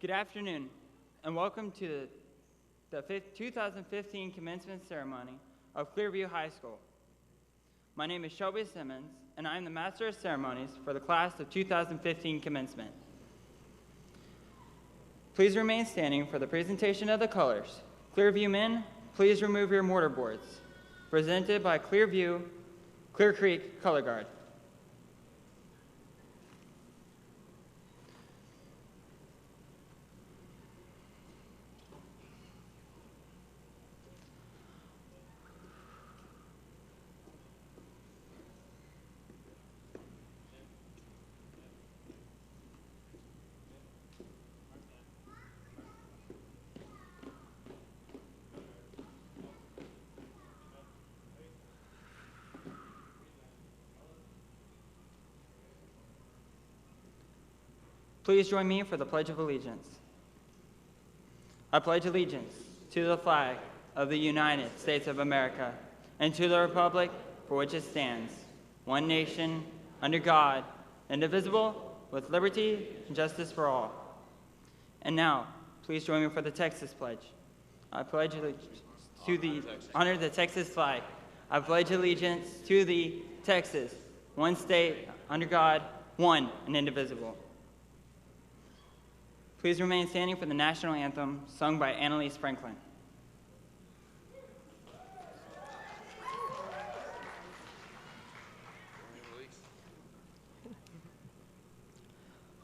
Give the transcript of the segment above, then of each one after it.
Good afternoon, and welcome to the 2015 commencement ceremony of Clearview High School. My name is Shelby Simmons, and I am the Master of Ceremonies for the class of 2015 commencement. Please remain standing for the presentation of the colors. Clearview men, please remove your mortar boards. Presented by Clearview, Clear Creek Color Guard. Please join me for the Pledge of Allegiance. I pledge allegiance to the flag of the United States of America and to the republic for which it stands, one nation, under God, indivisible, with liberty and justice for all. And now, please join me for the Texas Pledge. I pledge allegiance to honor the Texas flag. I pledge allegiance to the Texas, one state, under God, one and indivisible. Please remain standing for the national anthem sung by Annalise Franklin.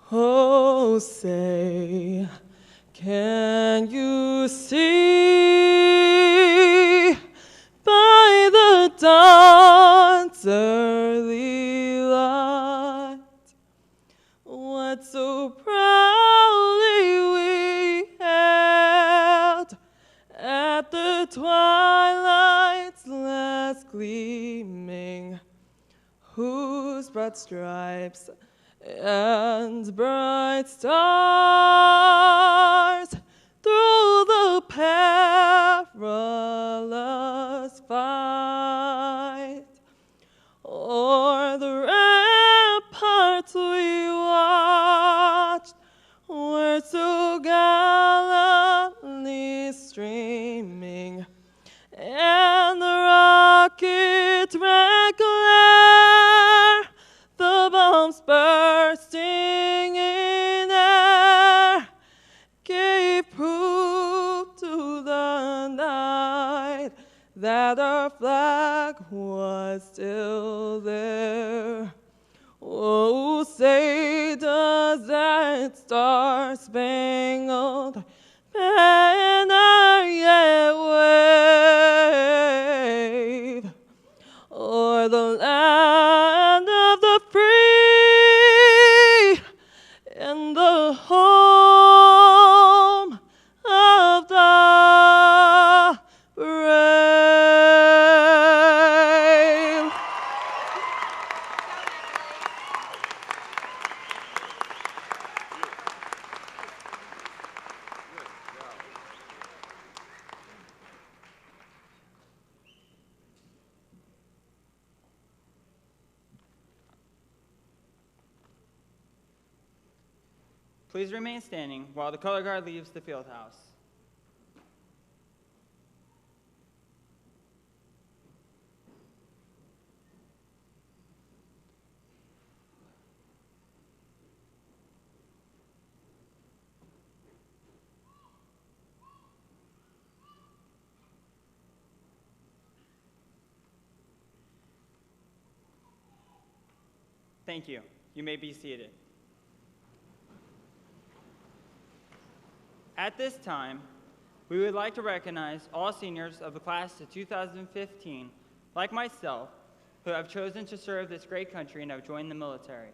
Oh, say, can you see by the dawn's early light what so proudly we hailed at the twilight's last gleaming, whose broad stripes and bright stars through the perilous fight o'er the ramparts we watched were so gallantly streaming, and the rocket red glare, the bombs bursting in air, gave proof to the night that our flag was still there. Oh, say does that star-spangled banner yet wave o'er the land of the free and the home of the brave. Please remain standing while the color guard leaves the field house. Thank you. You may be seated. At this time, we would like to recognize all seniors of the class of 2015, like myself, who have chosen to serve this great country and have joined the military.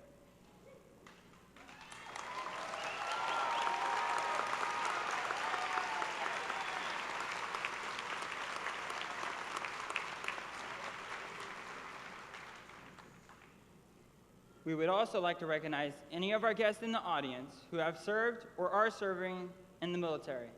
We would also like to recognize any of our guests in the audience who have served or are serving in the military.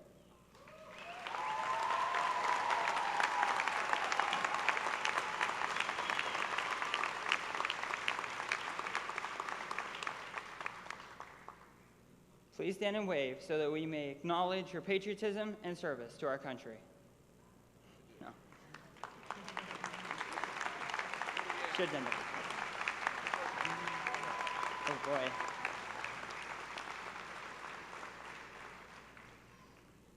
please stand and wave so that we may acknowledge your patriotism and service to our country. No. Should have done that. Oh boy.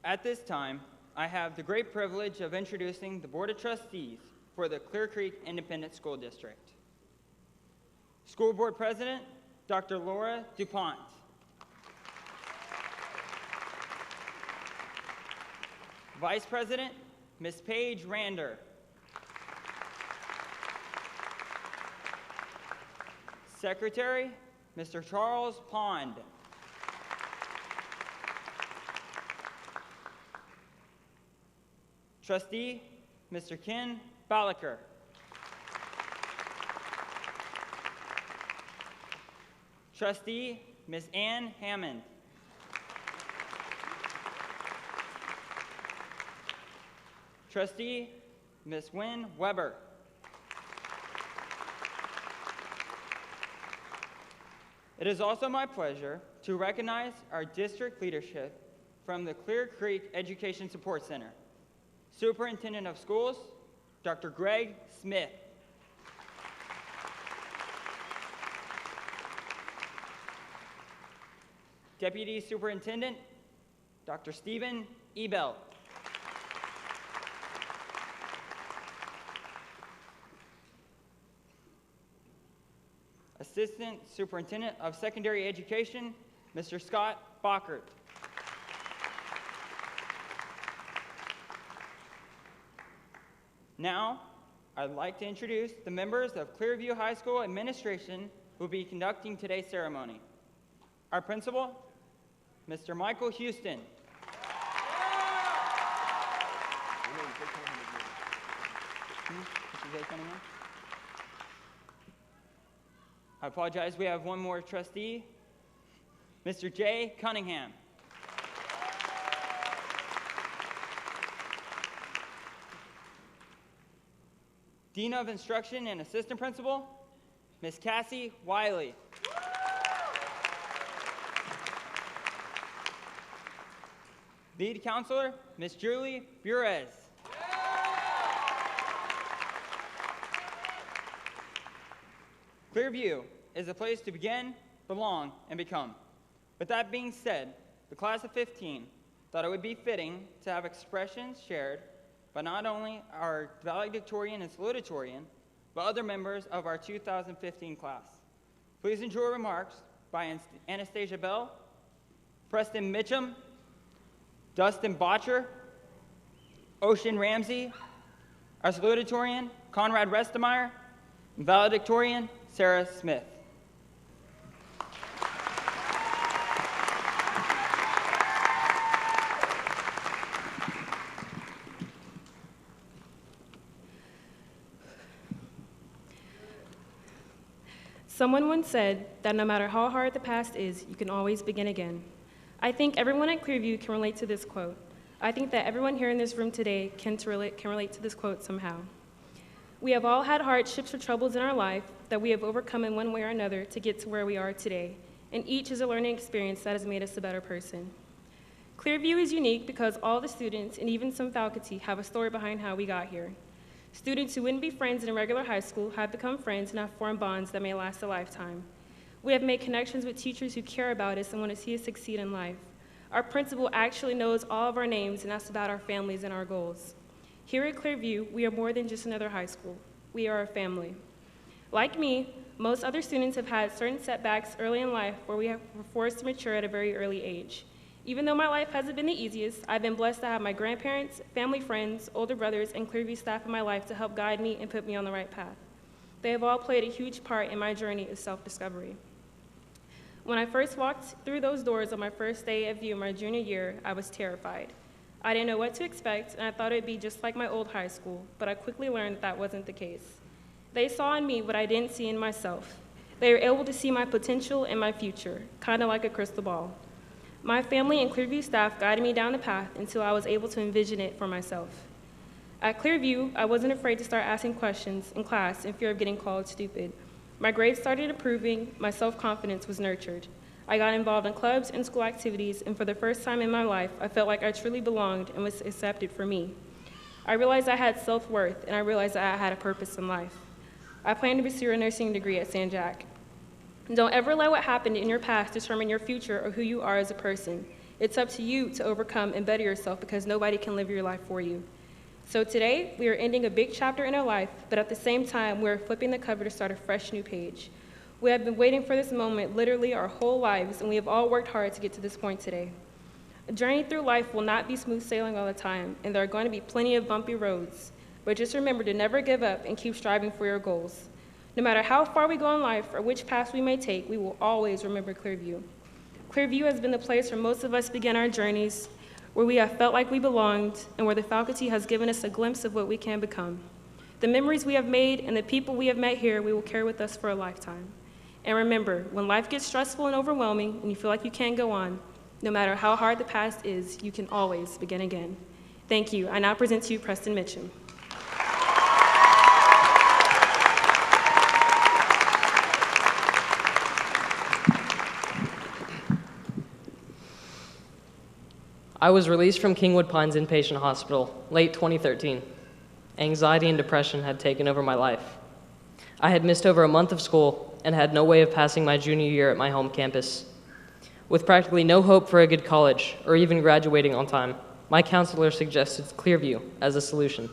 At this time, I have the great privilege of introducing the Board of Trustees for the Clear Creek Independent School District. School Board President, Dr. Laura DuPont. Vice President, Ms. Paige Rander. Secretary, Mr. Charles Pond. Trustee, Mr. Ken Balaker. Trustee, Ms. Ann Hammond. Trustee, Ms. Wynn Weber. It is also my pleasure to recognize our district leadership from the Clear Creek Education Support Center. Superintendent of Schools, Dr. Greg Smith. Deputy Superintendent, Dr. Stephen Ebel. Assistant Superintendent of Secondary Education, Mr. Scott Bockert. Now, I'd like to introduce the members of Clearview High School administration who will be conducting today's ceremony. Our principal, Mr. Michael Houston. I apologize, we have one more trustee, Mr. Jay Cunningham. Dean of Instruction and Assistant Principal, Ms. Cassie Wiley. Lead Counselor, Ms. Julie Burez. Clearview is a place to begin, belong, and become. With that being said, the class of 15 thought it would be fitting to have expressions shared by not only our valedictorian and salutatorian, but other members of our 2015 class. Please enjoy remarks by Anastasia Bell, Preston Mitchum, Dustin Botcher, Ocean Ramsey, our salutatorian, Conrad Restemeyer, and valedictorian, Sarah Smith. Someone once said that no matter how hard the past is, you can always begin again. I think everyone at Clearview can relate to this quote. I think that everyone here in this room today can relate to this quote somehow. We have all had hardships or troubles in our life that we have overcome in one way or another to get to where we are today, and each is a learning experience that has made us a better person. Clearview is unique because all the students and even some faculty have a story behind how we got here. Students who wouldn't be friends in a regular high school have become friends and have formed bonds that may last a lifetime. We have made connections with teachers who care about us and want to see us succeed in life. Our principal actually knows all of our names and asks about our families and our goals. Here at Clearview, we are more than just another high school. We are a family. Like me, most other students have had certain setbacks early in life where we were forced to mature at a very early age. Even though my life hasn't been the easiest, I've been blessed to have my grandparents, family friends, older brothers, and Clearview staff in my life to help guide me and put me on the right path. They have all played a huge part in my journey of self-discovery. When I first walked through those doors on my first day at VIEW my junior year, I was terrified. I didn't know what to expect, and I thought it would be just like my old high school, but I quickly learned that wasn't the case. They saw in me what I didn't see in myself. They were able to see my potential and my future, kind of like a crystal ball. My family and Clearview staff guided me down the path until I was able to envision it for myself. At Clearview, I wasn't afraid to start asking questions in class in fear of getting called stupid. My grades started improving, my self-confidence was nurtured. I got involved in clubs and school activities, and for the first time in my life, I felt like I truly belonged and was accepted for me. I realized I had self-worth, and I realized that I had a purpose in life. I plan to pursue a nursing degree at San Jac. Don't ever let what happened in your past determine your future or who you are as a person. It's up to you to overcome and better yourself because nobody can live your life for you. So today, we are ending a big chapter in our life, but at the same time, we are flipping the cover to start a fresh new page. We have been waiting for this moment literally our whole lives, and we have all worked hard to get to this point today. A journey through life will not be smooth sailing all the time, and there are going to be plenty of bumpy roads. But just remember to never give up and keep striving for your goals. No matter how far we go in life or which path we may take, we will always remember Clearview. Clearview has been the place where most of us began our journeys, where we have felt like we belonged, and where the faculty has given us a glimpse of what we can become. The memories we have made and the people we have met here, we will carry with us for a lifetime. And remember, when life gets stressful and overwhelming and you feel like you can't go on, no matter how hard the past is, you can always begin again. Thank you. I now present to you Preston Mitchum. I was released from Kingwood Pines Inpatient Hospital late 2013. Anxiety and depression had taken over my life. I had missed over a month of school and had no way of passing my junior year at my home campus. With practically no hope for a good college or even graduating on time, my counselor suggested Clearview as a solution.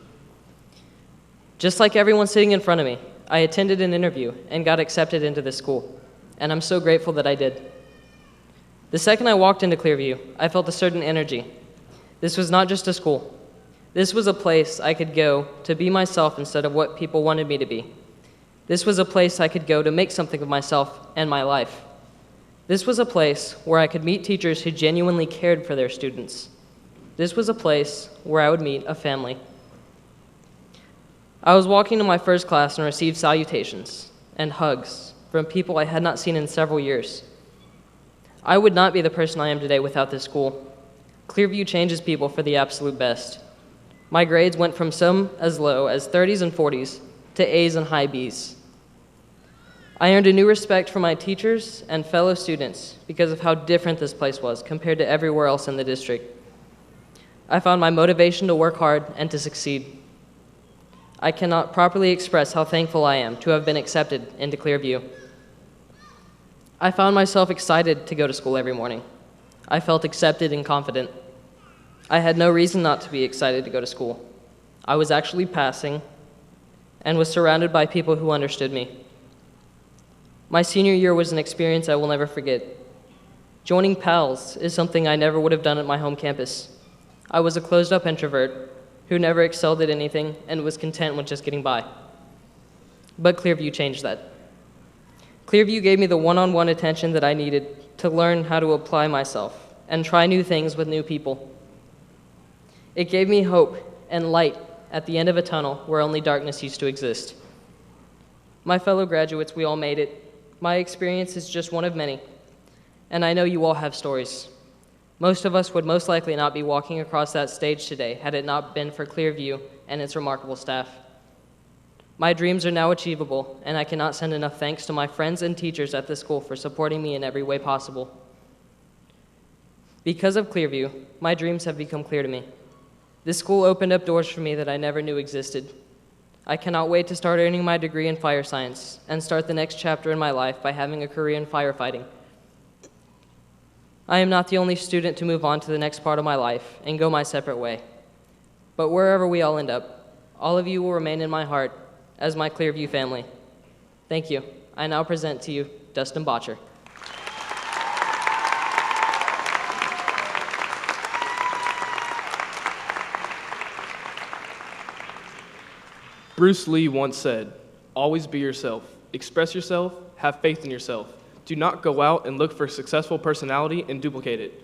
Just like everyone sitting in front of me, I attended an interview and got accepted into this school, and I'm so grateful that I did. The second I walked into Clearview, I felt a certain energy. This was not just a school. This was a place I could go to be myself instead of what people wanted me to be. This was a place I could go to make something of myself and my life. This was a place where I could meet teachers who genuinely cared for their students. This was a place where I would meet a family. I was walking to my first class and received salutations and hugs from people I had not seen in several years. I would not be the person I am today without this school. Clearview changes people for the absolute best. My grades went from some as low as 30s and 40s to A's and high B's. I earned a new respect for my teachers and fellow students because of how different this place was compared to everywhere else in the district. I found my motivation to work hard and to succeed. I cannot properly express how thankful I am to have been accepted into Clearview. I found myself excited to go to school every morning. I felt accepted and confident. I had no reason not to be excited to go to school. I was actually passing and was surrounded by people who understood me. My senior year was an experience I will never forget. Joining PALS is something I never would have done at my home campus. I was a closed-up introvert who never excelled at anything and was content with just getting by. But Clearview changed that. Clearview gave me the one-on-one attention that I needed to learn how to apply myself and try new things with new people. It gave me hope and light at the end of a tunnel where only darkness used to exist. My fellow graduates, we all made it. My experience is just one of many, and I know you all have stories. Most of us would most likely not be walking across that stage today had it not been for Clearview and its remarkable staff. My dreams are now achievable, and I cannot send enough thanks to my friends and teachers at this school for supporting me in every way possible. Because of Clearview, my dreams have become clear to me. This school opened up doors for me that I never knew existed. I cannot wait to start earning my degree in fire science and start the next chapter in my life by having a career in firefighting. I am not the only student to move on to the next part of my life and go my separate way. But wherever we all end up, all of you will remain in my heart as my Clearview family. Thank you. I now present to you Dustin Botcher. Bruce Lee once said, "Always be yourself. Express yourself. Have faith in yourself. Do not go out and look for a successful personality and duplicate it."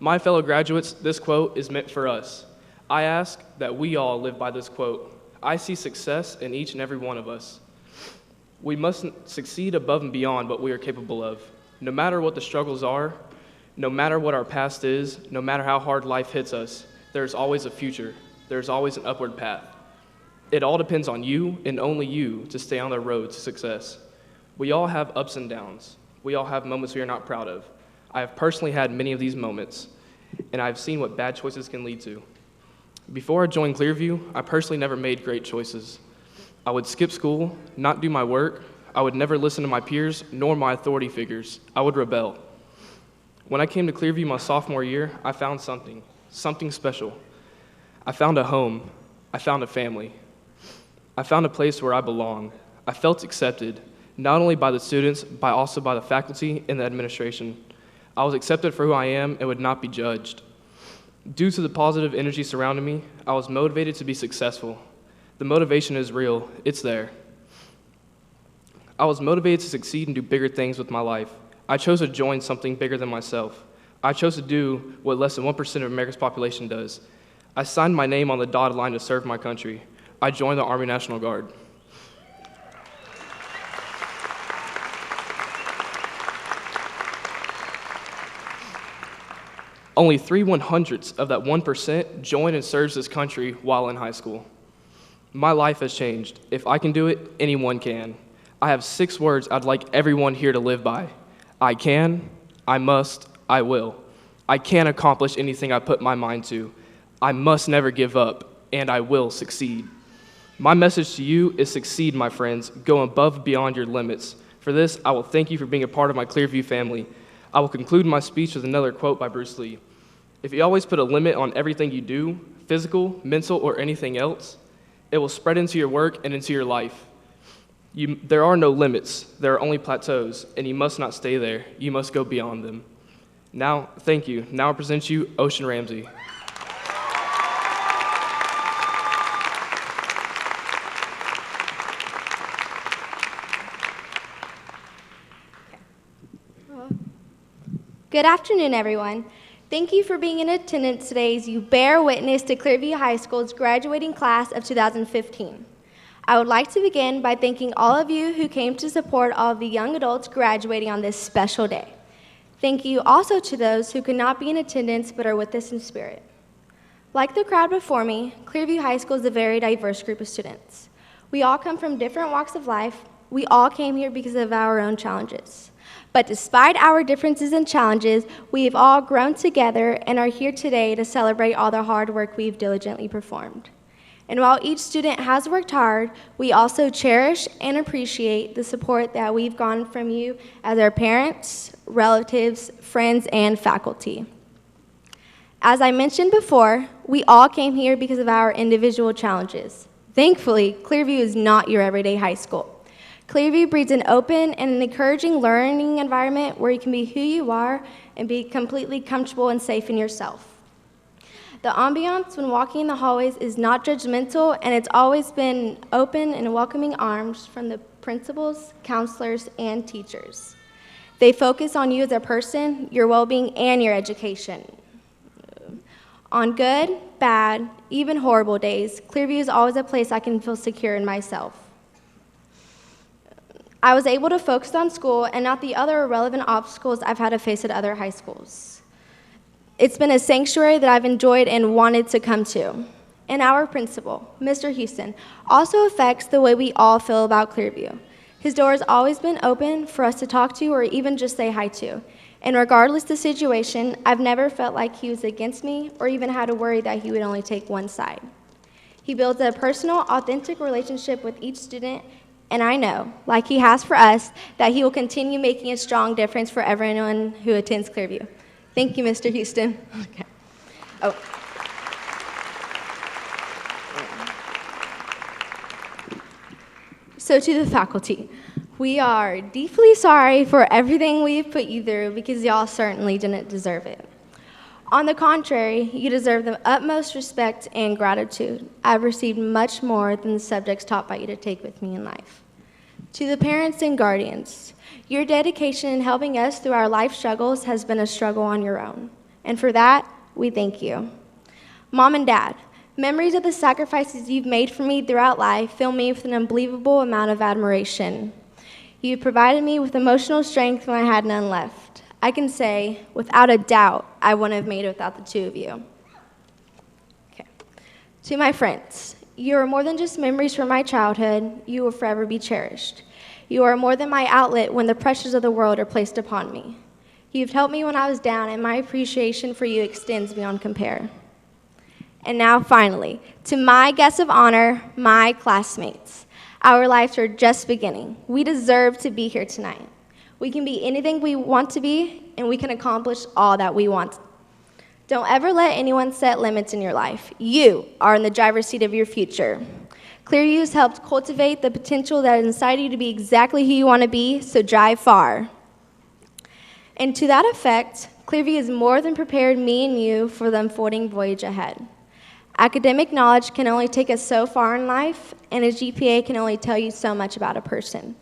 My fellow graduates, this quote is meant for us. I ask that we all live by this quote. I see success in each and every one of us. We must succeed above and beyond what we are capable of. No matter what the struggles are, no matter what our past is, no matter how hard life hits us, there's always a future. There's always an upward path. It all depends on you and only you to stay on the road to success. We all have ups and downs. We all have moments we are not proud of. I have personally had many of these moments, and I have seen what bad choices can lead to. Before I joined Clearview, I personally never made great choices. I would skip school, not do my work. I would never listen to my peers nor my authority figures. I would rebel. When I came to Clearview my sophomore year, I found something special. I found a home. I found a family. I found a place where I belong. I felt accepted, not only by the students, but also by the faculty and the administration. I was accepted for who I am and would not be judged. Due to the positive energy surrounding me, I was motivated to be successful. The motivation is real. It's there. I was motivated to succeed and do bigger things with my life. I chose to join something bigger than myself. I chose to do what less than 1% of America's population does. I signed my name on the dotted line to serve my country. I joined the Army National Guard. Only 3/100ths of that 1% join and serves this country while in high school. My life has changed. If I can do it, anyone can. I have 6 words I'd like everyone here to live by. I can, I must, I will. I can accomplish anything I put my mind to. I must never give up, and I will succeed. My message to you is succeed, my friends. Go above and beyond your limits. For this, I will thank you for being a part of my Clearview family. I will conclude my speech with another quote by Bruce Lee. If you always put a limit on everything you do, physical, mental, or anything else, it will spread into your work and into your life. There are no limits. There are only plateaus, and you must not stay there. You must go beyond them. Now, thank you. Now I present you Ocean Ramsey. Good afternoon, everyone. Thank you for being in attendance today as you bear witness to Clearview High School's graduating class of 2015. I would like to begin by thanking all of you who came to support all of the young adults graduating on this special day. Thank you also to those who could not be in attendance but are with us in spirit. Like the crowd before me, Clearview High School is a very diverse group of students. We all come from different walks of life. We all came here because of our own challenges. But despite our differences and challenges, we have all grown together and are here today to celebrate all the hard work we've diligently performed. And while each student has worked hard, we also cherish and appreciate the support that we've gotten from you as our parents, relatives, friends, and faculty. As I mentioned before, we all came here because of our individual challenges. Thankfully, Clearview is not your everyday high school. Clearview breeds an open and an encouraging learning environment where you can be who you are and be completely comfortable and safe in yourself. The ambiance when walking in the hallways is not judgmental, and it's always been open and welcoming arms from the principals, counselors, and teachers. They focus on you as a person, your well-being, and your education. On good, bad, even horrible days, Clearview is always a place I can feel secure in myself. I was able to focus on school and not the other irrelevant obstacles I've had to face at other high schools. It's been a sanctuary that I've enjoyed and wanted to come to. And our principal, Mr. Houston, also affects the way we all feel about Clearview. His door has always been open for us to talk to or even just say hi to. And regardless of the situation, I've never felt like he was against me or even had to worry that he would only take one side. He builds a personal, authentic relationship with each student, and I know, like he has for us, that he will continue making a strong difference for everyone who attends Clearview. Thank you, Mr. Houston. Okay. Oh. So to the faculty, we are deeply sorry for everything we've put you through because y'all certainly didn't deserve it. On the contrary, you deserve the utmost respect and gratitude. I've received much more than the subjects taught by you to take with me in life. To the parents and guardians, your dedication in helping us through our life struggles has been a struggle on your own. And for that, we thank you. Mom and Dad, memories of the sacrifices you've made for me throughout life fill me with an unbelievable amount of admiration. You provided me with emotional strength when I had none left. I can say, without a doubt, I wouldn't have made it without the two of you. Okay. To my friends, you are more than just memories from my childhood. You will forever be cherished. You are more than my outlet when the pressures of the world are placed upon me. You've helped me when I was down, and my appreciation for you extends beyond compare. And now, finally, to my guests of honor, my classmates. Our lives are just beginning. We deserve to be here tonight. We can be anything we want to be, and we can accomplish all that we want. Don't ever let anyone set limits in your life. You are in the driver's seat of your future. Clearview has helped cultivate the potential that is inside you to be exactly who you want to be, so drive far. And to that effect, Clearview has more than prepared me and you for the unfolding voyage ahead. Academic knowledge can only take us so far in life, and a GPA can only tell you so much about a person.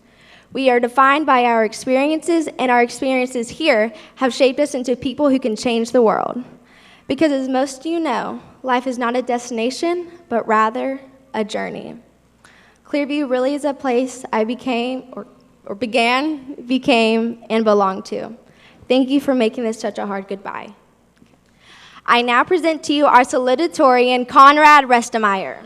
We are defined by our experiences, and our experiences here have shaped us into people who can change the world. Because as most of you know, life is not a destination, but rather a journey. Clearview really is a place I became, and belong to. Thank you for making this such a hard goodbye. I now present to you our salutatorian, Conrad Restemeyer.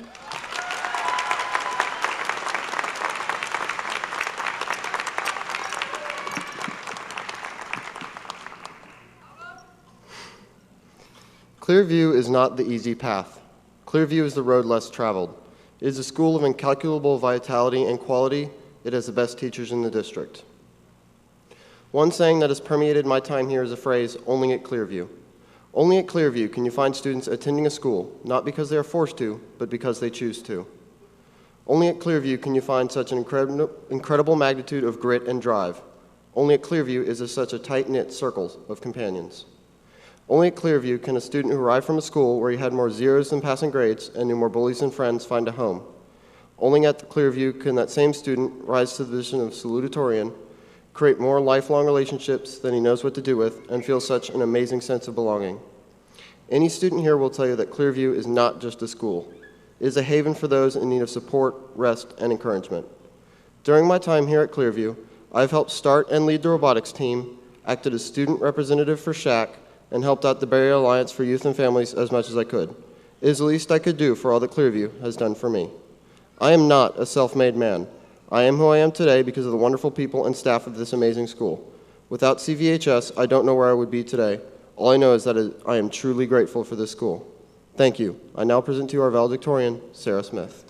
Clearview is not the easy path. Clearview is the road less traveled. It is a school of incalculable vitality and quality. It has the best teachers in the district. One saying that has permeated my time here is a phrase, only at Clearview. Only at Clearview can you find students attending a school, not because they are forced to, but because they choose to. Only at Clearview can you find such an incredible magnitude of grit and drive. Only at Clearview is there such a tight-knit circle of companions. Only at Clearview can a student who arrived from a school where he had more zeros than passing grades and knew more bullies than friends find a home. Only at Clearview can that same student rise to the position of salutatorian, create more lifelong relationships than he knows what to do with, and feel such an amazing sense of belonging. Any student here will tell you that Clearview is not just a school. It is a haven for those in need of support, rest, and encouragement. During my time here at Clearview, I've helped start and lead the robotics team, acted as student representative for SHAC, and helped out the Bay Area Alliance for Youth and Families as much as I could. It is the least I could do for all that Clearview has done for me. I am not a self-made man. I am who I am today because of the wonderful people and staff of this amazing school. Without CVHS, I don't know where I would be today. All I know is that I am truly grateful for this school. Thank you. I now present to you our valedictorian, Sarah Smith.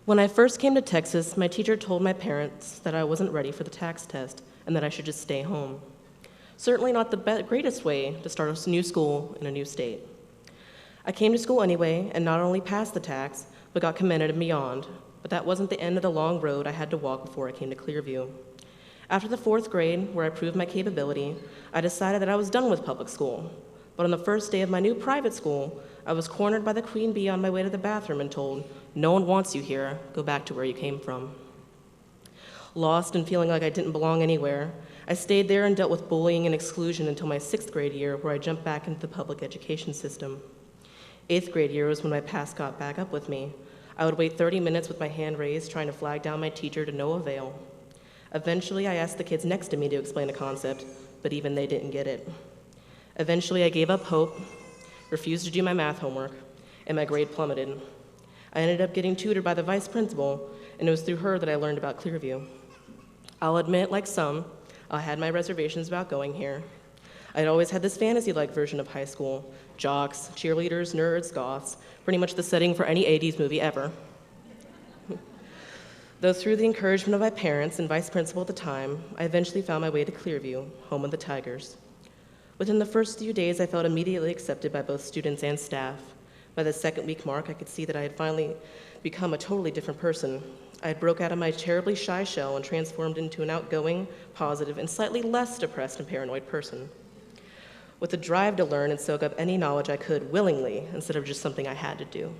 When I first came to Texas, my teacher told my parents that I wasn't ready for the tax test and that I should just stay home. Certainly not the greatest way to start a new school in a new state. I came to school anyway and not only passed the tax, but got commended and beyond. But that wasn't the end of the long road I had to walk before I came to Clearview. After the 4th grade, where I proved my capability, I decided that I was done with public school. But on the first day of my new private school, I was cornered by the queen bee on my way to the bathroom and told, "No one wants you here. Go back to where you came from." Lost and feeling like I didn't belong anywhere, I stayed there and dealt with bullying and exclusion until my 6th grade year, where I jumped back into the public education system. 8th grade year was when my past got back up with me. I would wait 30 minutes with my hand raised, trying to flag down my teacher to no avail. Eventually, I asked the kids next to me to explain a concept, but even they didn't get it. Eventually, I gave up hope, refused to do my math homework, and my grade plummeted. I ended up getting tutored by the vice principal, and it was through her that I learned about Clearview. I'll admit, like some, I had my reservations about going here. I'd always had this fantasy-like version of high school: jocks, cheerleaders, nerds, goths, pretty much the setting for any 80s movie ever. Though through the encouragement of my parents and vice principal at the time, I eventually found my way to Clearview, home of the Tigers. Within the first few days, I felt immediately accepted by both students and staff. By the 2nd week mark, I could see that I had finally become a totally different person. I had broke out of my terribly shy shell and transformed into an outgoing, positive, and slightly less depressed and paranoid person, with a drive to learn and soak up any knowledge I could willingly instead of just something I had to do.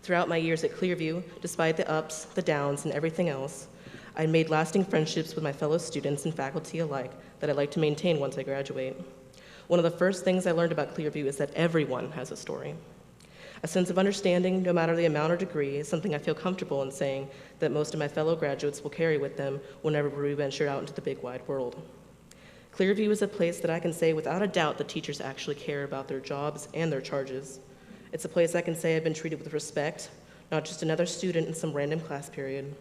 Throughout my years at Clearview, despite the ups, the downs, and everything else, I made lasting friendships with my fellow students and faculty alike that I'd like to maintain once I graduate. One of the first things I learned about Clearview is that everyone has a story. A sense of understanding, no matter the amount or degree, is something I feel comfortable in saying that most of my fellow graduates will carry with them whenever we venture out into the big wide world. Clearview is a place that I can say without a doubt that teachers actually care about their jobs and their charges. It's a place I can say I've been treated with respect, not just another student in some random class period.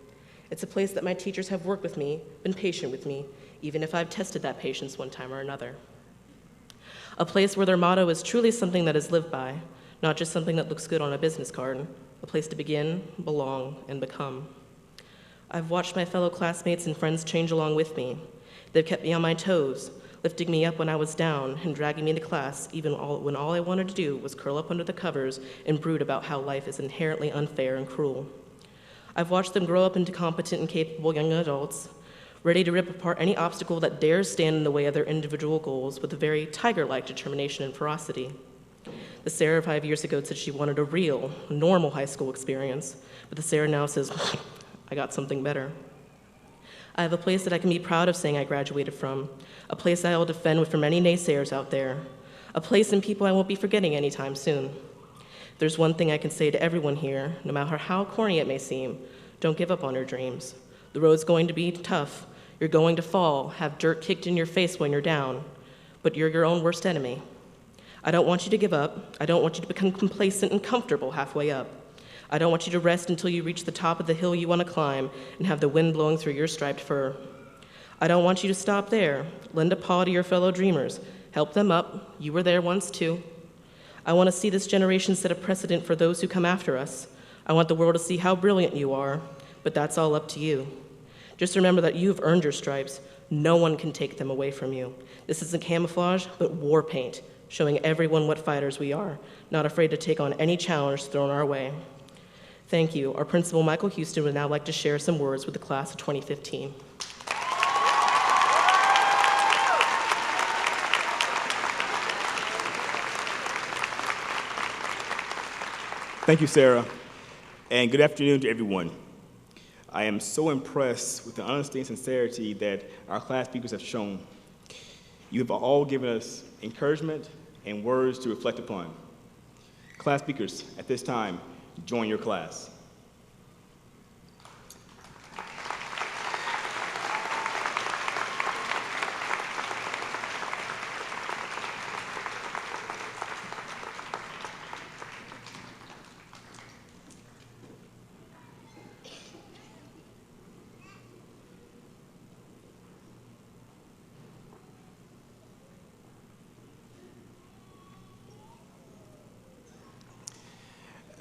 It's a place that my teachers have worked with me, been patient with me, even if I've tested that patience one time or another. A place where their motto is truly something that is lived by, not just something that looks good on a business card, a place to begin, belong, and become. I've watched my fellow classmates and friends change along with me. They've kept me on my toes, lifting me up when I was down and dragging me to class when all I wanted to do was curl up under the covers and brood about how life is inherently unfair and cruel. I've watched them grow up into competent and capable young adults, ready to rip apart any obstacle that dares stand in the way of their individual goals with a very tiger-like determination and ferocity. The Sarah 5 years ago said she wanted a real, normal high school experience, but the Sarah now says, I got something better. I have a place that I can be proud of saying I graduated from, a place I will defend from any naysayers out there, a place and people I won't be forgetting anytime soon. If there's one thing I can say to everyone here, no matter how corny it may seem, don't give up on your dreams. The road's going to be tough. You're going to fall, have dirt kicked in your face when you're down, but you're your own worst enemy. I don't want you to give up. I don't want you to become complacent and comfortable halfway up. I don't want you to rest until you reach the top of the hill you want to climb and have the wind blowing through your striped fur. I don't want you to stop there. Lend a paw to your fellow dreamers. Help them up. You were there once too. I want to see this generation set a precedent for those who come after us. I want the world to see how brilliant you are, but that's all up to you. Just remember that you've earned your stripes. No one can take them away from you. This isn't camouflage, but war paint, showing everyone what fighters we are, not afraid to take on any challenge thrown our way. Thank you. Our principal, Michael Houston, would now like to share some words with the class of 2015. Thank you, Sarah, and good afternoon to everyone. I am so impressed with the honesty and sincerity that our class speakers have shown. You have all given us encouragement and words to reflect upon. Class speakers, at this time, join your class.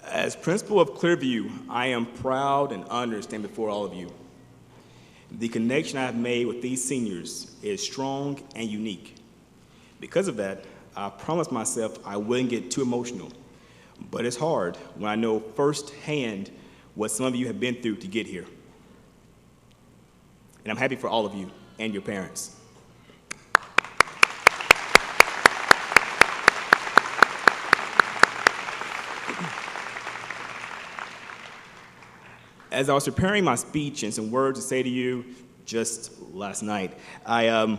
As principal of Clearview, I am proud and honored to stand before all of you. The connection I have made with these seniors is strong and unique. Because of that, I promised myself I wouldn't get too emotional, but it's hard when I know firsthand what some of you have been through to get here. And I'm happy for all of you and your parents. As I was preparing my speech and some words to say to you just last night, I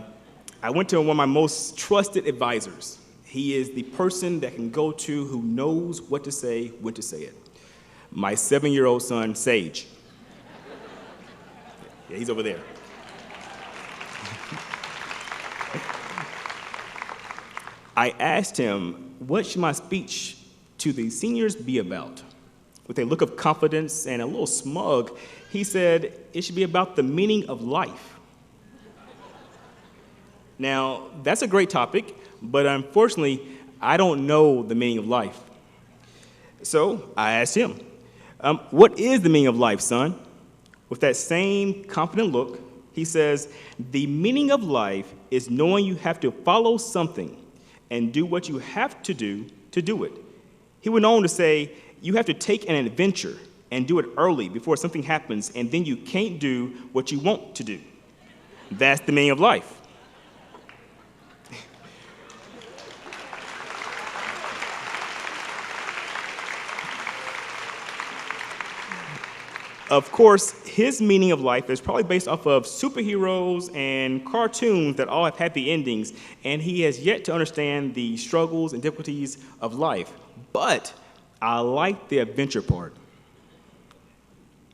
went to one of my most trusted advisors. He is the person that can go to who knows what to say, when to say it. My 7-year-old son, Sage. Yeah, he's over there. I asked him, what should my speech to the seniors be about? With a look of confidence and a little smug, he said, it should be about the meaning of life. Now, that's a great topic, but unfortunately, I don't know the meaning of life. So I asked him, what is the meaning of life, son? With that same confident look, he says, the meaning of life is knowing you have to follow something and do what you have to do it. He went on to say, you have to take an adventure and do it early before something happens, and then you can't do what you want to do. That's the meaning of life. Of course, his meaning of life is probably based off of superheroes and cartoons that all have happy endings, and he has yet to understand the struggles and difficulties of life. But I like the adventure part.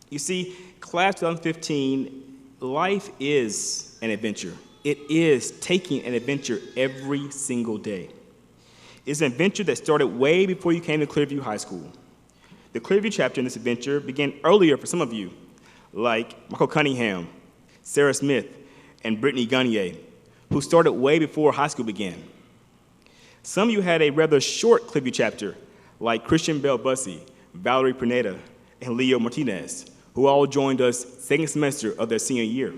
You see, class 2015, life is an adventure. It is taking an adventure every single day. It's an adventure that started way before you came to Clearview High School. The Clearview chapter in this adventure began earlier for some of you, like Michael Cunningham, Sarah Smith, and Brittany Gunnier, who started way before high school began. Some of you had a rather short Clearview chapter, like Christian Bell Bussey, Valerie Perneda, and Leo Martinez, who all joined us second semester of their senior year.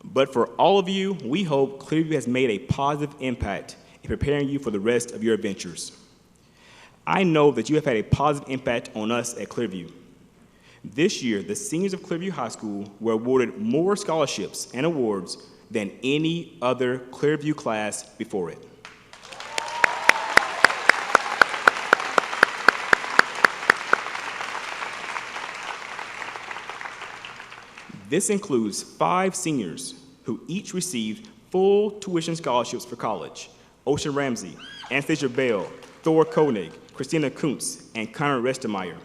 But for all of you, we hope Clearview has made a positive impact in preparing you for the rest of your adventures. I know that you have had a positive impact on us at Clearview. This year, the seniors of Clearview High School were awarded more scholarships and awards than any other Clearview class before it. This includes 5 seniors who each received full tuition scholarships for college: Ocean Ramsey, Anastasia Bell, Thor Koenig, Christina Kuntz, and Connor Restemeyer.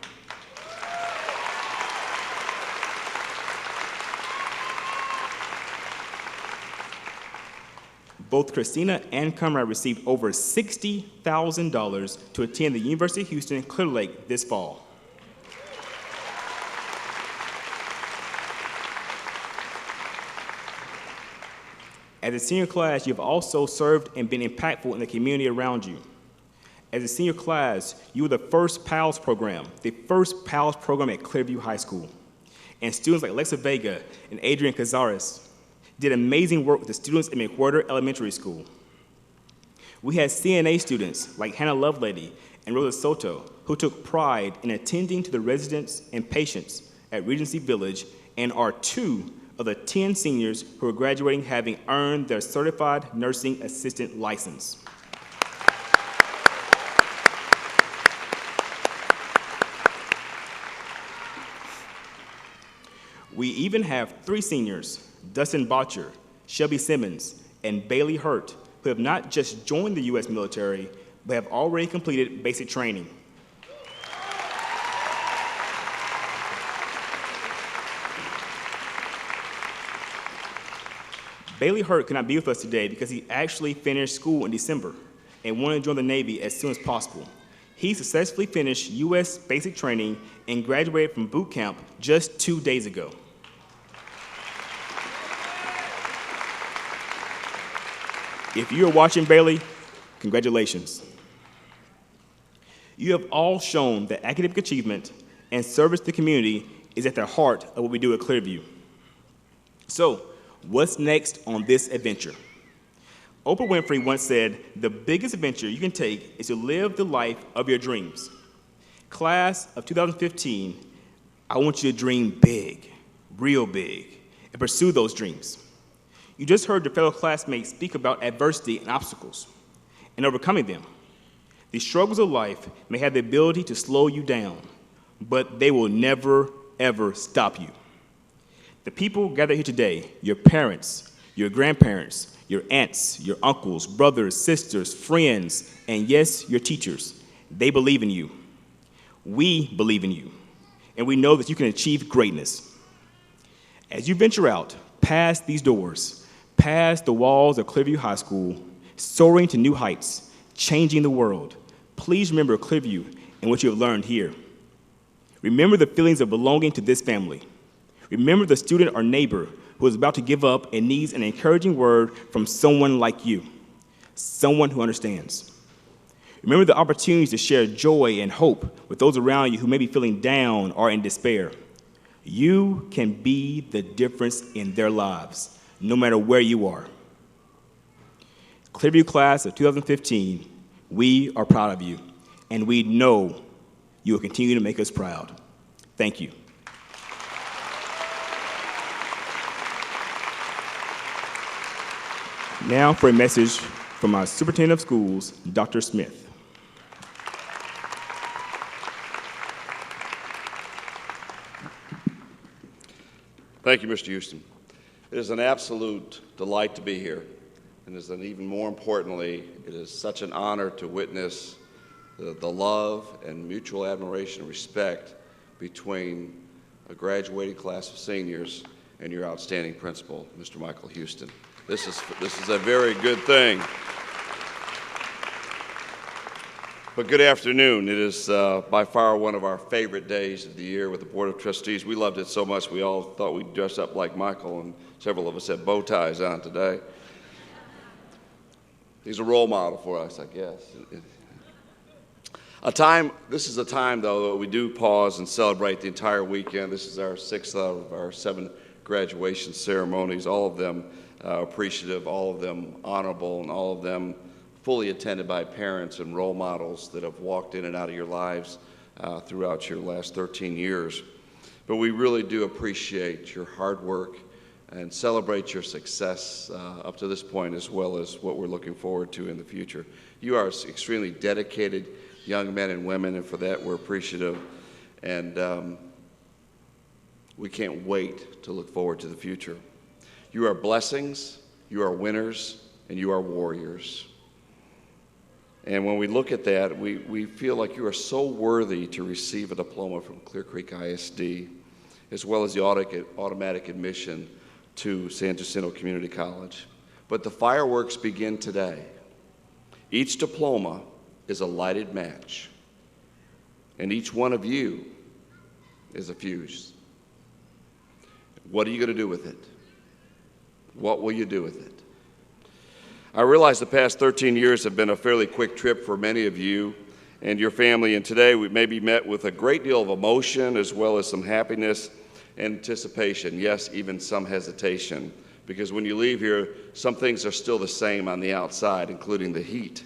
Both Christina and Conrad received over $60,000 to attend the University of Houston Clear Lake this fall. As a senior class, you have also served and been impactful in the community around you. As a senior class, you were the first PALS program at Clearview High School. And students like Alexa Vega and Adrian Cazares did amazing work with the students at McWhirter Elementary School. We had CNA students like Hannah Lovelady and Rosa Soto, who took pride in attending to the residents and patients at Regency Village, and are 2 of the 10 seniors who are graduating having earned their Certified Nursing Assistant license. We even have 3 seniors, Dustin Botcher, Shelby Simmons, and Bailey Hurt, who have not just joined the U.S. military, but have already completed basic training. Bailey Hurt could not be with us today because he actually finished school in December and wanted to join the Navy as soon as possible. He successfully finished U.S. basic training and graduated from boot camp just 2 days ago. If you are watching, Bailey, congratulations. You have all shown that academic achievement and service to the community is at the heart of what we do at Clearview. So, what's next on this adventure? Oprah Winfrey once said, "The biggest adventure you can take is to live the life of your dreams." Class of 2015, I want you to dream big, real big, and pursue those dreams. You just heard your fellow classmates speak about adversity and obstacles and overcoming them. The struggles of life may have the ability to slow you down, but they will never, ever stop you. The people gathered here today, your parents, your grandparents, your aunts, your uncles, brothers, sisters, friends, and yes, your teachers, they believe in you. We believe in you, and we know that you can achieve greatness. As you venture out past these doors, past the walls of Clearview High School, soaring to new heights, changing the world, please remember Clearview and what you have learned here. Remember the feelings of belonging to this family. Remember the student or neighbor who is about to give up and needs an encouraging word from someone like you, someone who understands. Remember the opportunities to share joy and hope with those around you who may be feeling down or in despair. You can be the difference in their lives, no matter where you are. Clearview class of 2015, we are proud of you, and we know you will continue to make us proud. Thank you. Now for a message from our Superintendent of Schools, Dr. Smith. Thank you, Mr. Houston. It is an absolute delight to be here, and even more importantly, it is such an honor to witness the love and mutual admiration and respect between a graduating class of seniors and your outstanding principal, Mr. Michael Houston. This is a very good thing. But good afternoon. It is by far one of our favorite days of the year with the Board of Trustees. We loved it so much we all thought we'd dress up like Michael, and several of us had bow ties on today. He's a role model for us, I guess. This is a time, though, that we do pause and celebrate the entire weekend. This is our 6th of our 7 graduation ceremonies, all of them appreciative, all of them honorable, and all of them fully attended by parents and role models that have walked in and out of your lives throughout your last 13 years. But we really do appreciate your hard work and celebrate your success up to this point, as well as what we're looking forward to in the future. You are extremely dedicated young men and women, and for that we're appreciative. And we can't wait to look forward to the future. You are blessings, you are winners, and you are warriors. And when we look at that, we feel like you are so worthy to receive a diploma from Clear Creek ISD, as well as the automatic admission to San Jacinto Community College. But the fireworks begin today. Each diploma is a lighted match, and each one of you is a fuse. What are you going to do with it? What will you do with it? I realize the past 13 years have been a fairly quick trip for many of you and your family, and today we may be met with a great deal of emotion as well as some happiness and anticipation, yes, even some hesitation, because when you leave here, some things are still the same on the outside, including the heat.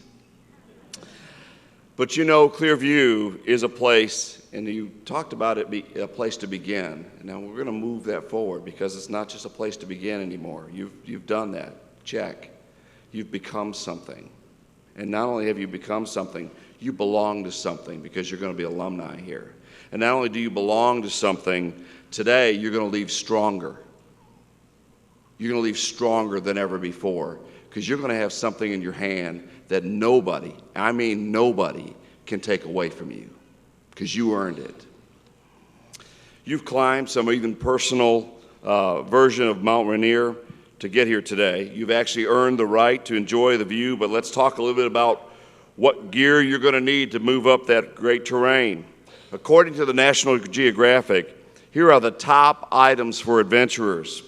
But you know, Clearview is a place, and you talked about it being a place to begin. And now we're going to move that forward, because it's not just a place to begin anymore. You've done that. Check. You've become something. And not only have you become something, you belong to something, because you're going to be alumni here. And not only do you belong to something, today you're going to leave stronger. You're going to leave stronger than ever before, because you're going to have something in your hand that nobody, I mean nobody, can take away from you, because you earned it. You've climbed some even personal version of Mount Rainier to get here today. You've actually earned the right to enjoy the view, but let's talk a little bit about what gear you're going to need to move up that great terrain. According to the National Geographic, here are the top items for adventurers.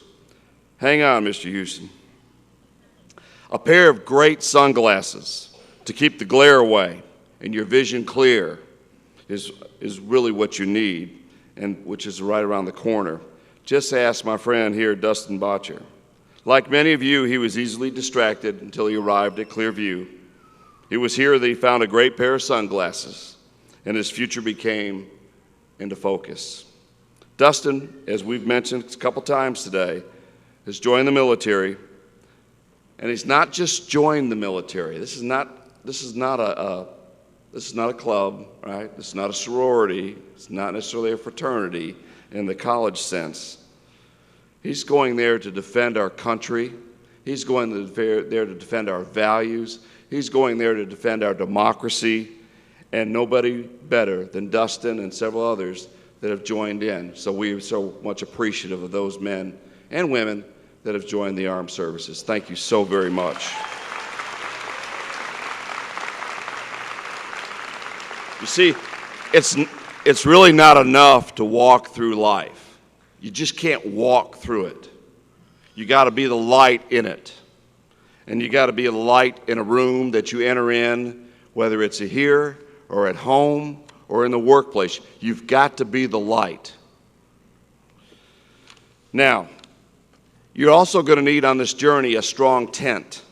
Hang on, Mr. Houston. A pair of great sunglasses to keep the glare away and your vision clear is really what you need, and which is right around the corner. Just ask my friend here, Dustin Botcher. Like many of you, he was easily distracted until he arrived at Clearview. It was here that he found a great pair of sunglasses, and his future became into focus. Dustin, as we've mentioned a couple times today, has joined the military, and he's not just joined the military. This is not a club, right? This is not a sorority. It's not necessarily a fraternity in the college sense. He's going there to defend our country. He's going there to defend our values. He's going there to defend our democracy. And nobody better than Dustin and several others that have joined in. So we are so much appreciative of those men and women that have joined the armed services. Thank you so very much. You see, it's really not enough to walk through life. You just can't walk through it. You got to be the light in it. And you got to be a light in a room that you enter in, whether it's here or at home or in the workplace. You've got to be the light. Now, you're also going to need on this journey a strong tent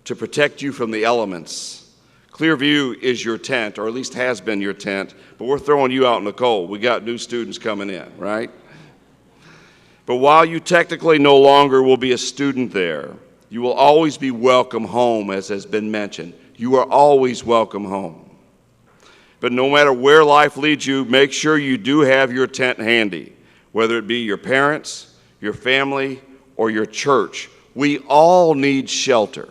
to protect you from the elements. Clearview is your tent, or at least has been your tent, but we're throwing you out in the cold. We got new students coming in, right? But while you technically no longer will be a student there, you will always be welcome home, as has been mentioned. You are always welcome home. But no matter where life leads you, make sure you do have your tent handy, whether it be your parents, your family, or your church. We all need shelter.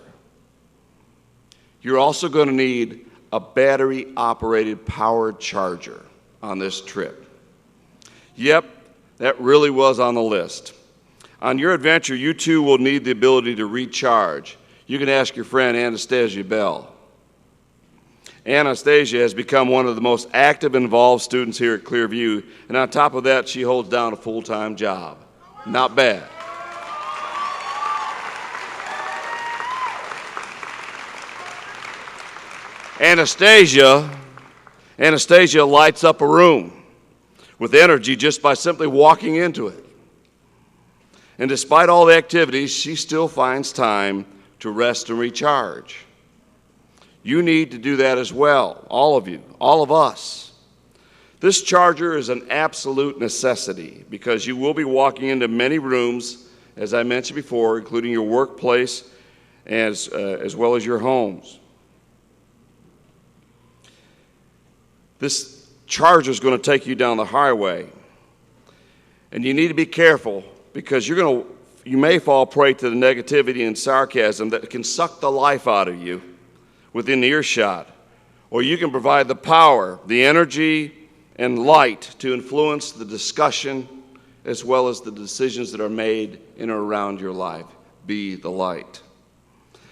You're also going to need a battery-operated powered charger on this trip. Yep, that really was on the list. On your adventure, you too will need the ability to recharge. You can ask your friend Anastasia Bell. Anastasia has become one of the most active and involved students here at Clearview, and on top of that, she holds down a full-time job. Not bad. Anastasia lights up a room with energy just by simply walking into it. And despite all the activities, she still finds time to rest and recharge. You need to do that as well, all of you, all of us. This charger is an absolute necessity because you will be walking into many rooms, as I mentioned before, including your workplace as well as your homes. This charger is going to take you down the highway, and you need to be careful because you may fall prey to the negativity and sarcasm that can suck the life out of you within earshot, or you can provide the power, the energy, and light to influence the discussion as well as the decisions that are made in or around your life. Be the light.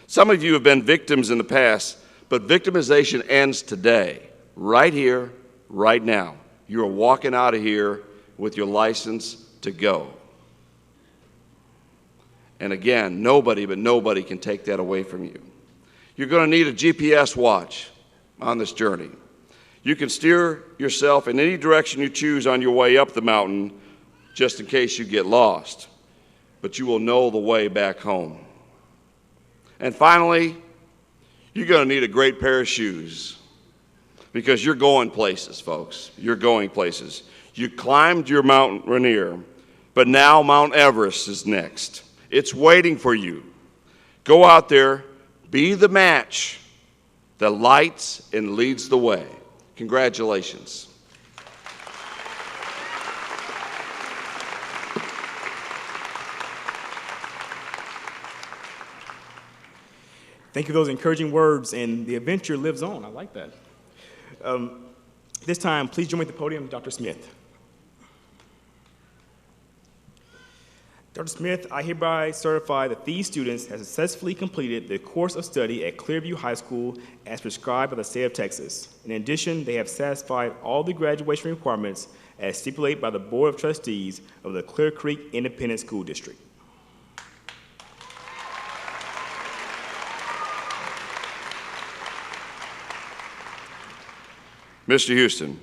Some of you have been victims in the past, but victimization ends today, right here, right now. You are walking out of here with your license to go. And again, nobody can take that away from you. You're going to need a GPS watch on this journey. You can steer yourself in any direction you choose on your way up the mountain, just in case you get lost. But you will know the way back home. And finally, you're going to need a great pair of shoes because you're going places, folks. You're going places. You climbed your Mount Rainier, but now Mount Everest is next. It's waiting for you. Go out there, be the match that lights and leads the way. Congratulations. Thank you for those encouraging words, and the adventure lives on. I like that. This time, please join me at the podium, Dr. Smith. Dr. Smith, I hereby certify that these students have successfully completed the course of study at Clearview High School as prescribed by the state of Texas. In addition, they have satisfied all the graduation requirements as stipulated by the Board of Trustees of the Clear Creek Independent School District. Mr. Houston,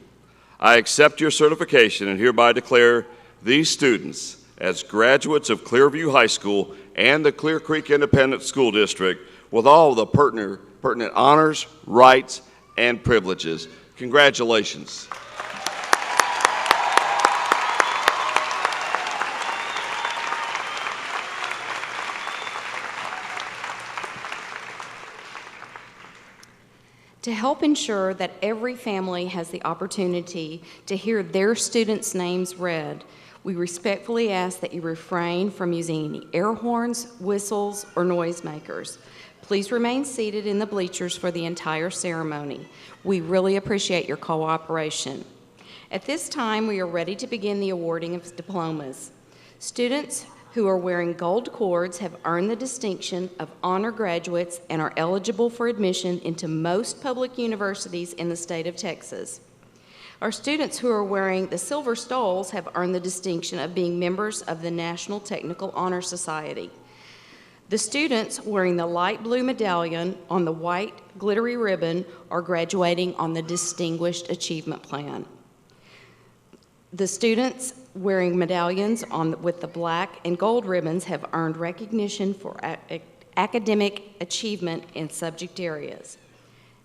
I accept your certification and hereby declare these students as graduates of Clearview High School and the Clear Creek Independent School District with all of the pertinent honors, rights, and privileges. Congratulations. To help ensure that every family has the opportunity to hear their students' names read, we respectfully ask that you refrain from using any air horns, whistles, or noisemakers. Please remain seated in the bleachers for the entire ceremony. We really appreciate your cooperation. At this time, we are ready to begin the awarding of diplomas. Students who are wearing gold cords have earned the distinction of honor graduates and are eligible for admission into most public universities in the state of Texas. Our students who are wearing the silver stoles have earned the distinction of being members of the National Technical Honor Society. The students wearing the light blue medallion on the white glittery ribbon are graduating on the Distinguished Achievement Plan. The students wearing medallions with the black and gold ribbons have earned recognition for academic achievement in subject areas.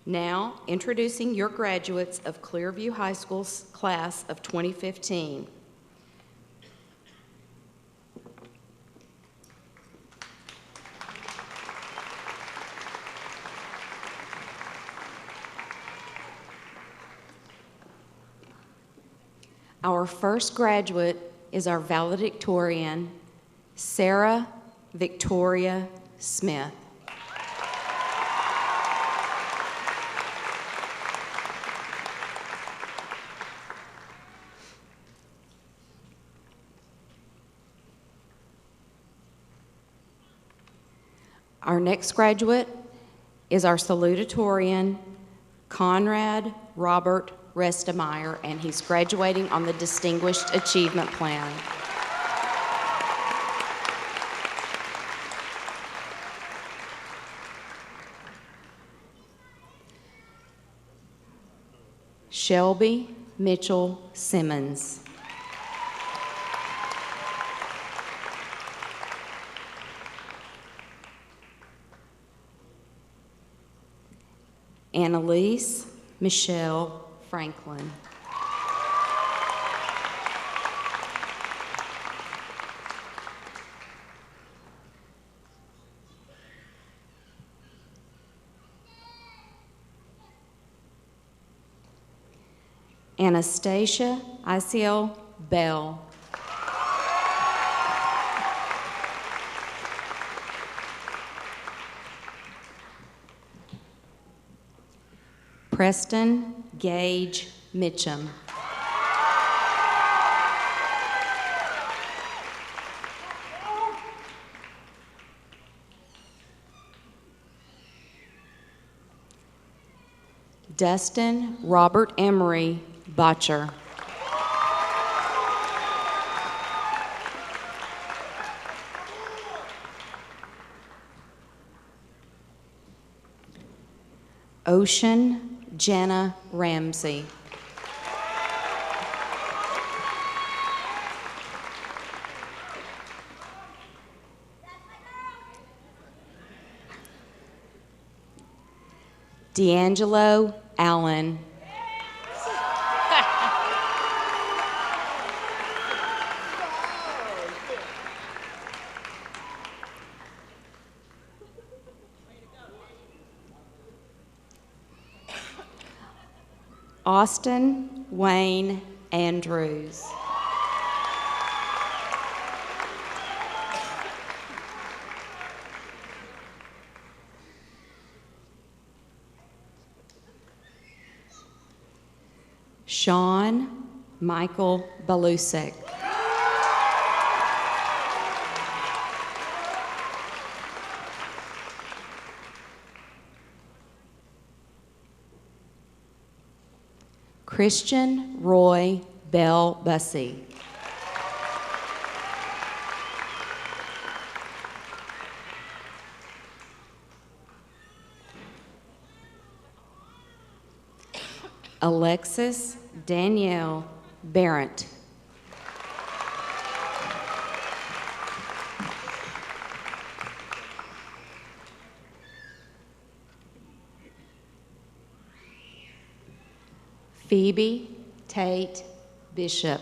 Now, introducing your graduates of Clearview High School's class of 2015. Our first graduate is our valedictorian, Sarah Victoria Smith. Our next graduate is our salutatorian, Conrad Robert Restemeyer, and he's graduating on the Distinguished Achievement Plan. Shelby Mitchell Simmons. Annalise Michelle Franklin. Anastasia Isiel Bell. Preston Gage Mitchum. Dustin Robert Emery Botcher. Ocean Jana Ramsey. D'Angelo Allen. Austin Wayne Andrews. Sean Michael Balusek. Christian Roy Bell Bussey. Alexis Danielle Barrett. Phoebe Tate Bishop.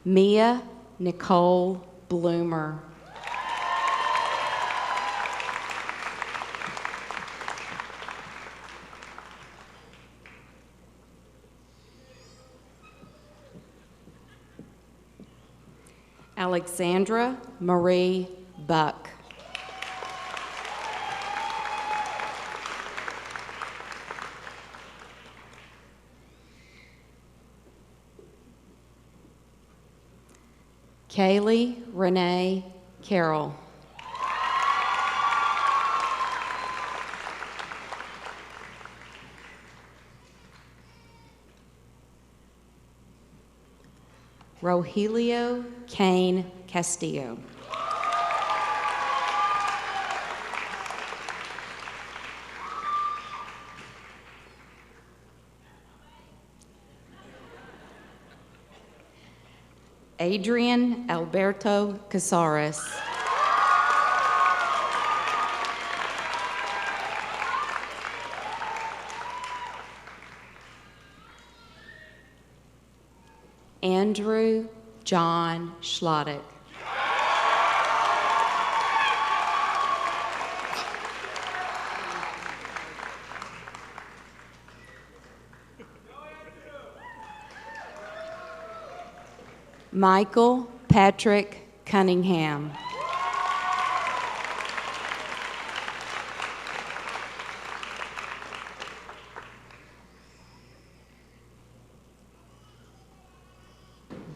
Mia Nicole Bloomer. Alexandra Marie Buck. Kaylee Renee Carroll. Rogelio Kane Castillo. Adrian Alberto Casares. Andrew John Schlottick. Michael Patrick Cunningham.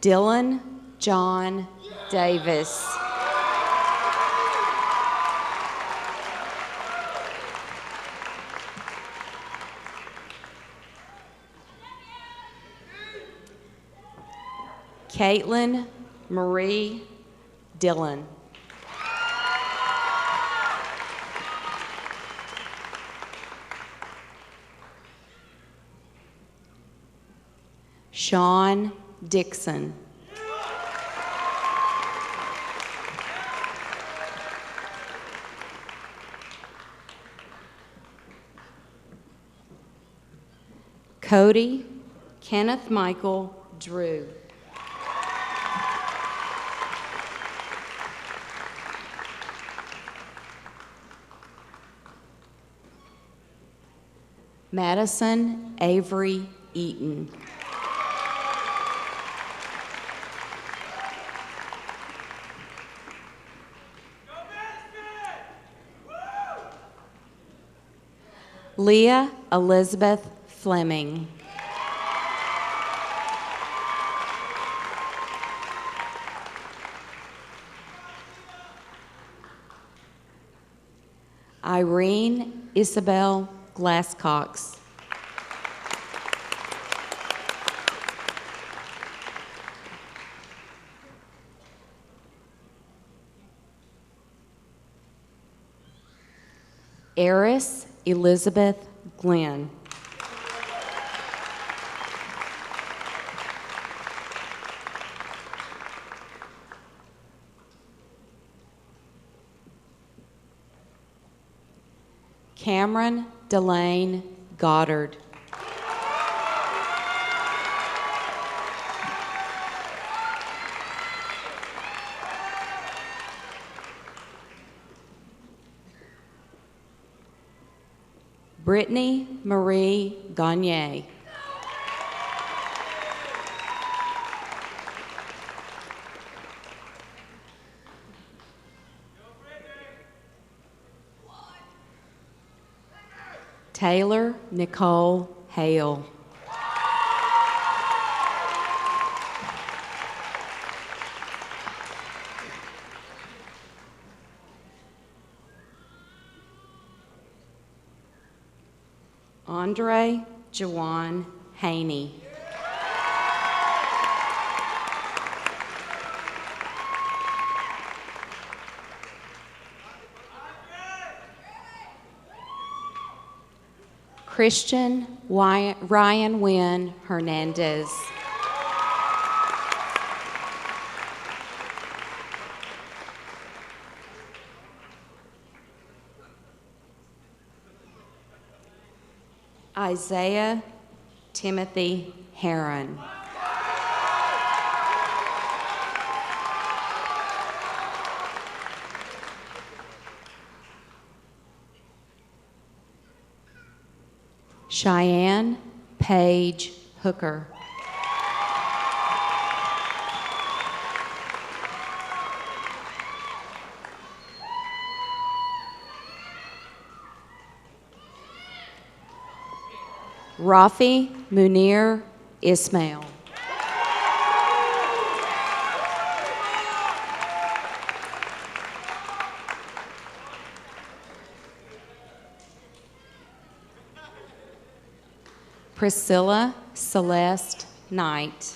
Dylan John Davis. Caitlin Marie Dillon. Sean Dixon. Cody Kenneth Michael Drew. Madison Avery Eaton. Leah Elizabeth Fleming. Irene Isabel Glasscox. Eris Elizabeth Glenn. Cameron Delane Goddard. Brittany Marie Gagne. Taylor Nicole Hale. Andre Jawan Haney. Christian Ryan Wynn Hernandez. Isaiah Timothy Heron. Cheyenne Paige Hooker. Rafi Munir Ismail. Priscilla Celeste Knight.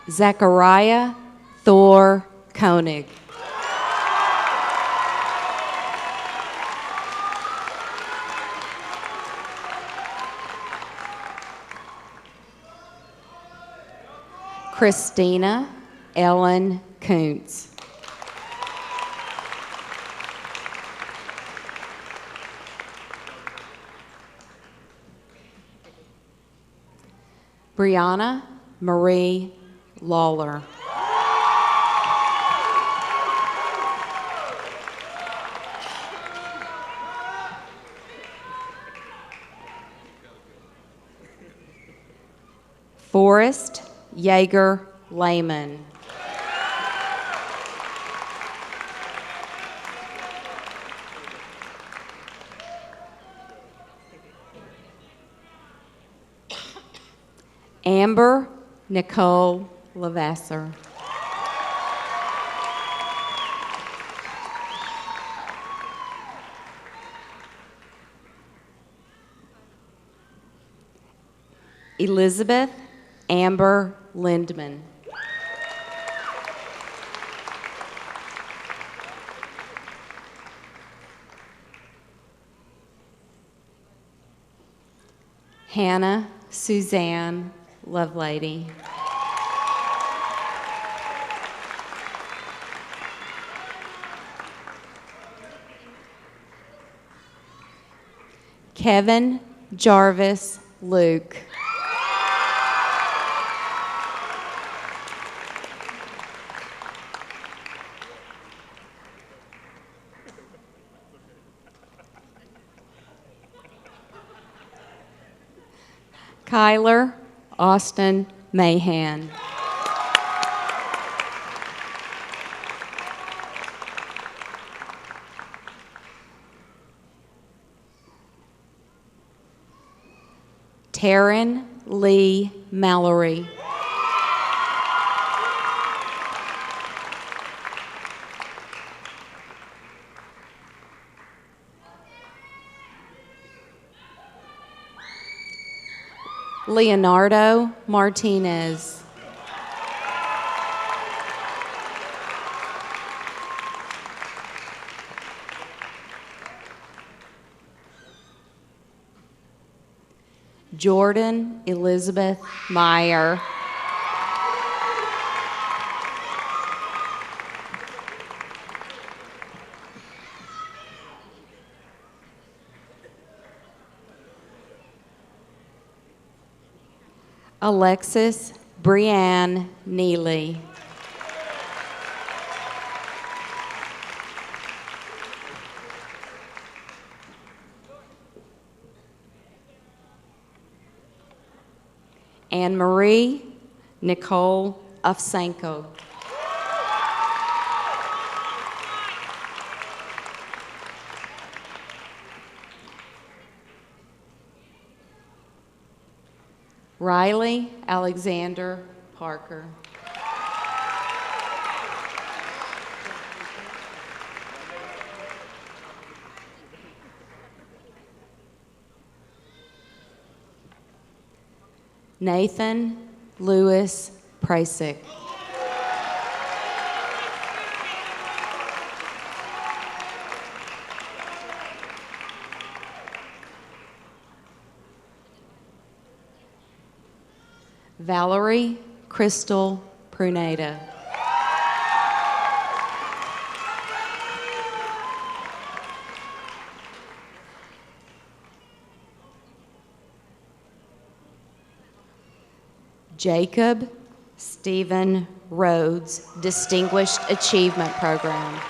Zachariah Thor Koenig. Christina Ellen Kuntz. Brianna Marie Lawler. Forrest Yeager Lehman. Amber Nicole Lavasser. Elizabeth Amber Lindman. Hannah Suzanne Lovelady. Kevin Jarvis Luke. Kyler Austin Mahan. Taryn Lee Mallory. Leonardo Martinez. Jordan Elizabeth Meyer. Alexis Brianne Neely. Anne Marie Nicole Ofsenko. Riley Alexander Parker. Nathan Lewis Prasick. Valerie Crystal Pruneda. Jacob Stephen Rhodes, Distinguished Achievement Program.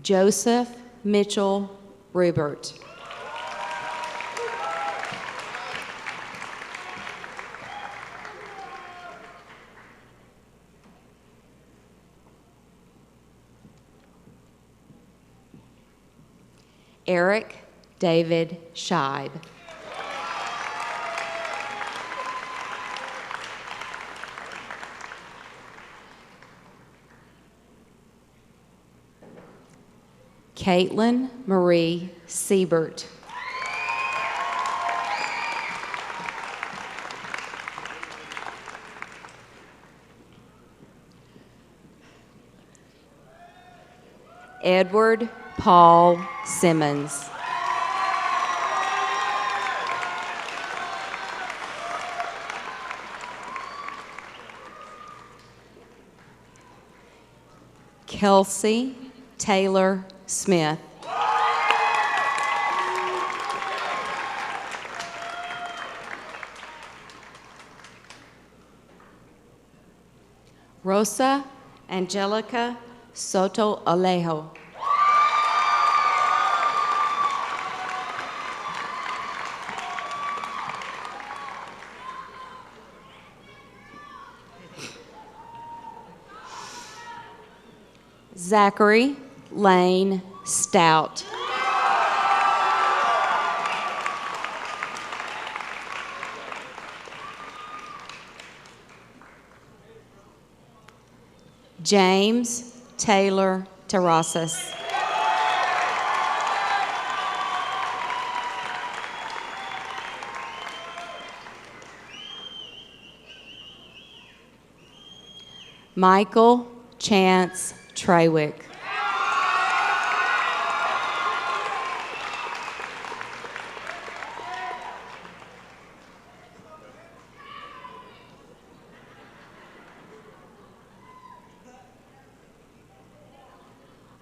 Joseph Mitchell Rubert. Eric David Scheib. Caitlin Marie Siebert. Edward Paul Simmons. Kelsey Taylor Smith. Rosa Angelica Soto Alejo. Zachary Lane Stout. James Taylor Terrasas. Michael Chance Trawick.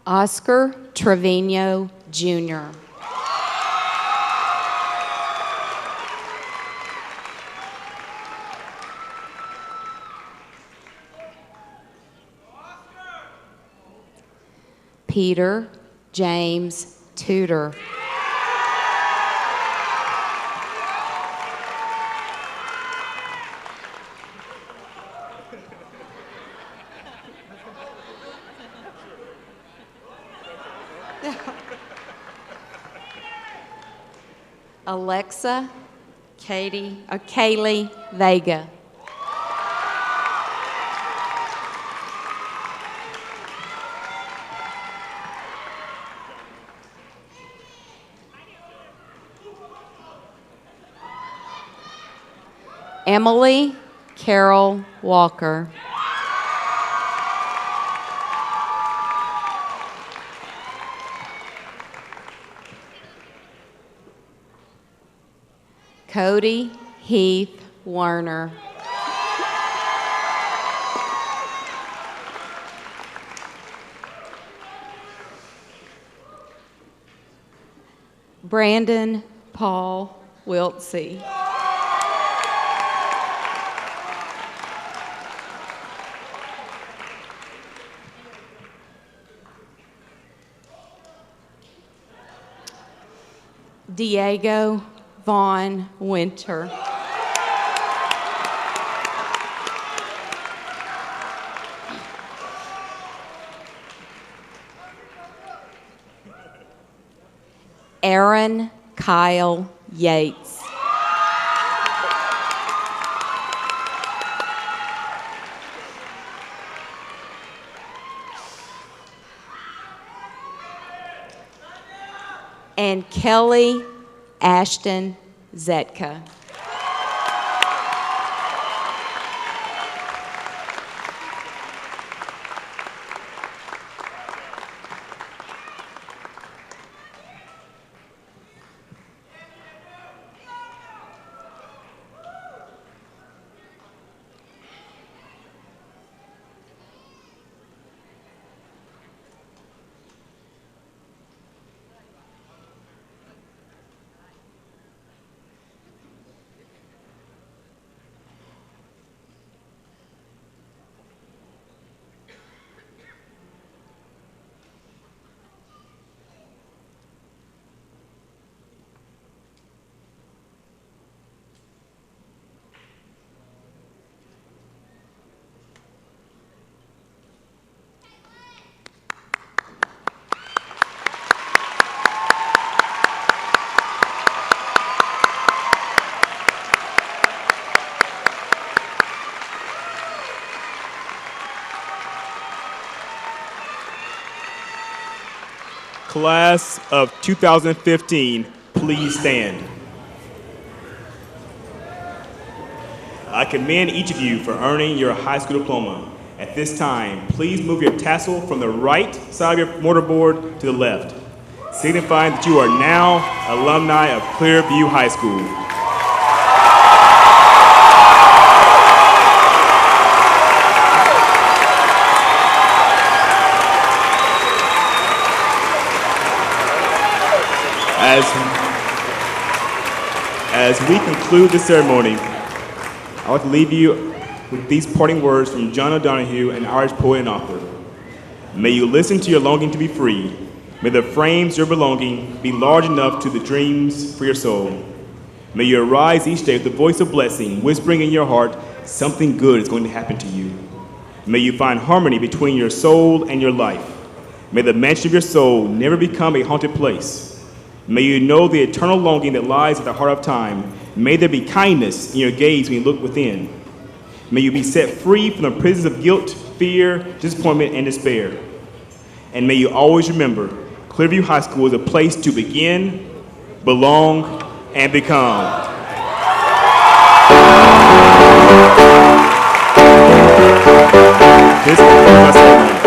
Oscar Trevino Jr. Peter James Tudor. Alexa Kaylee Vega. Emily Carol Walker. Cody Heath Werner. Brandon Paul Wiltsey. Diego Vaughn Winter. Aaron Kyle Yates. And Kelly Ashton Zetka. Class of 2015, please stand. I commend each of you for earning your high school diploma. At this time, please move your tassel from the right side of your mortarboard to the left, signifying that you are now alumni of Clearview High School. As we conclude the ceremony, I would like to leave you with these parting words from John O'Donohue, an Irish poet and author. May you listen to your longing to be free. May the frames of your belonging be large enough to the dreams for your soul. May you arise each day with the voice of blessing, whispering in your heart, something good is going to happen to you. May you find harmony between your soul and your life. May the mansion of your soul never become a haunted place. May you know the eternal longing that lies at the heart of time. May there be kindness in your gaze when you look within. May you be set free from the prisons of guilt, fear, disappointment, and despair. And may you always remember, Clearview High School is a place to begin, belong, and become. This is